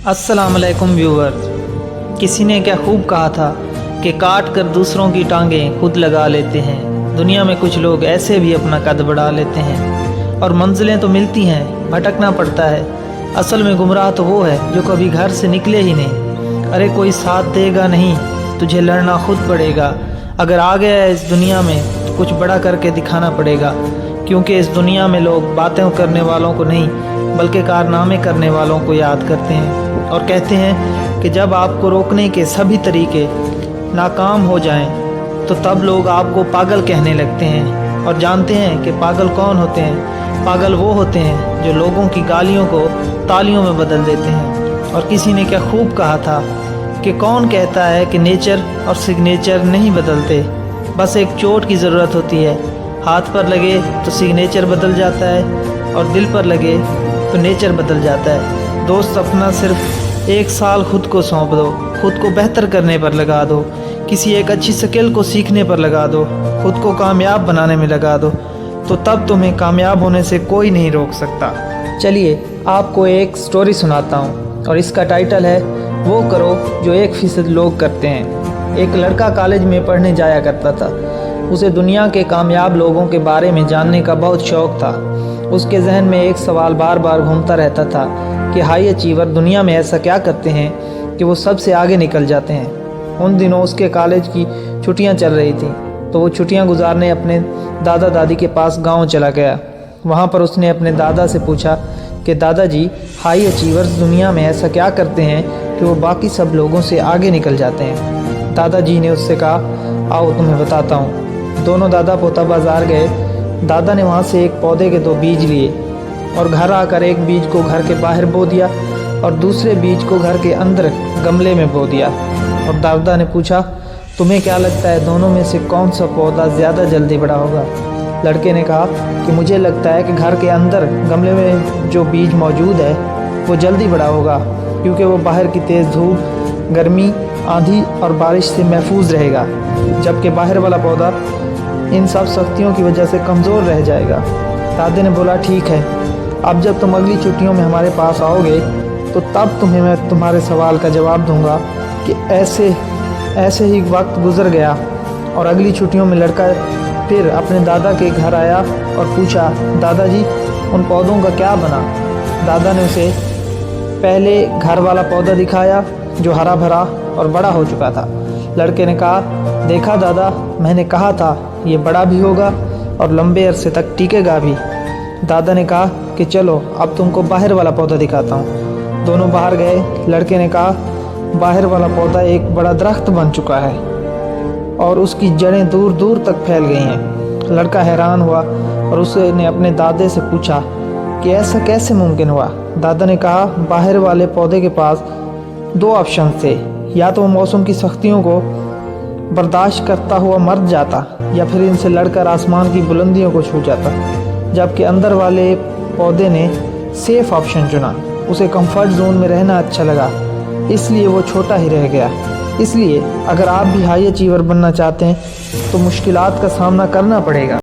अस्सलाम वालेकुम व्यूअर्स। किसी ने क्या खूब कहा था कि काट कर दूसरों की टांगें खुद लगा लेते हैं। दुनिया में कुछ लोग ऐसे भी अपना कद बढ़ा लेते हैं और मंजिलें तो मिलती हैं, भटकना पड़ता है। असल में गुमराह तो वो है जो कभी घर से निकले ही नहीं। अरे कोई साथ देगा नहीं, तुझे लड़ना खुद पड़ेगा। अगर आ गया है इस दुनिया में तो कुछ बड़ा करके दिखाना पड़ेगा, क्योंकि इस दुनिया में लोग बातें करने वालों को नहीं बल्कि कारनामे करने वालों को याद करते हैं और कहते हैं कि जब आपको रोकने के सभी तरीके नाकाम हो जाएं तो तब लोग आपको पागल कहने लगते हैं। और जानते हैं कि पागल कौन होते हैं? पागल वो होते हैं जो लोगों की गालियों को तालियों में बदल देते हैं। और किसी ने क्या खूब कहा था कि कौन कहता है कि नेचर और सिग्नेचर नहीं बदलते, बस एक चोट की ज़रूरत होती है। हाथ पर लगे तो सिग्नेचर बदल जाता है और दिल पर लगे तो नेचर बदल जाता है। दोस्त, अपना सिर्फ 1 साल खुद को सौंप दो, खुद को बेहतर करने पर लगा दो, किसी एक अच्छी स्किल को सीखने पर लगा दो, खुद को कामयाब बनाने में लगा दो, तो तब तुम्हें कामयाब होने से कोई नहीं रोक सकता। चलिए आपको एक स्टोरी सुनाता हूँ और इसका टाइटल है वो करो जो 1% लोग करते हैं। एक लड़का कॉलेज में पढ़ने जाया करता था। उसे दुनिया के कामयाब लोगों के बारे में जानने का बहुत शौक़ था। उसके जहन में एक सवाल बार बार घूमता रहता था कि हाई अचीवर दुनिया में ऐसा क्या करते हैं कि वो सबसे आगे निकल जाते हैं। उन दिनों उसके कॉलेज की छुट्टियां चल रही थी, तो वो छुट्टियां गुजारने अपने दादा दादी के पास गांव चला गया। वहां पर उसने अपने दादा से पूछा कि दादाजी, हाई अचीवर्स दुनिया में ऐसा क्या करते हैं कि वो बाकी सब लोगों से आगे निकल जाते हैं? दादाजी ने उससे कहा, आओ तुम्हें बताता हूँ। दोनों दादा पोता बाज़ार गए। दादा ने वहाँ से एक पौधे के 2 बीज लिए और घर आकर एक बीज को घर के बाहर बो दिया और दूसरे बीज को घर के अंदर गमले में बो दिया। और दादा ने पूछा, तुम्हें क्या लगता है दोनों में से कौन सा पौधा ज़्यादा जल्दी बड़ा होगा? लड़के ने कहा कि मुझे लगता है कि घर के अंदर गमले में जो बीज मौजूद है वो जल्दी बड़ा होगा, क्योंकि वो बाहर की तेज़ धूप, गर्मी, आंधी और बारिश से महफूज रहेगा, जबकि बाहर वाला पौधा इन सब शक्तियों की वजह से कमज़ोर रह जाएगा। दादा ने बोला, ठीक है, अब जब तुम अगली छुट्टियों में हमारे पास आओगे तो तब तुम्हें मैं तुम्हारे सवाल का जवाब दूंगा। कि ऐसे ही वक्त गुजर गया और अगली छुट्टियों में लड़का फिर अपने दादा के घर आया और पूछा, दादाजी उन पौधों का क्या बना? दादा ने उसे पहले घर वाला पौधा दिखाया जो हरा भरा और बड़ा हो चुका था। लड़के ने कहा, देखा दादा, मैंने कहा था ये बड़ा भी होगा और लंबे अरसे तक टिकेगा भी। दादा ने कहा कि चलो अब तुमको बाहर वाला पौधा दिखाता हूँ। दोनों बाहर गए। लड़के ने कहा, बाहर वाला पौधा एक बड़ा दरख्त बन चुका है और उसकी जड़ें दूर दूर तक फैल गई हैं। लड़का हैरान हुआ और उसने अपने दादे से पूछा कि ऐसा कैसे मुमकिन हुआ? दादा ने कहा, बाहर वाले पौधे के पास 2 ऑप्शन थे, या तो वो मौसम की सख्तियों को बर्दाश्त करता हुआ मर जाता या फिर इनसे लड़कर आसमान की बुलंदियों को छू जाता, जबकि अंदर वाले पौधे ने सेफ ऑप्शन चुना। उसे कंफर्ट जोन में रहना अच्छा लगा, इसलिए वो छोटा ही रह गया। इसलिए अगर आप भी हाई अचीवर बनना चाहते हैं तो मुश्किलात का सामना करना पड़ेगा।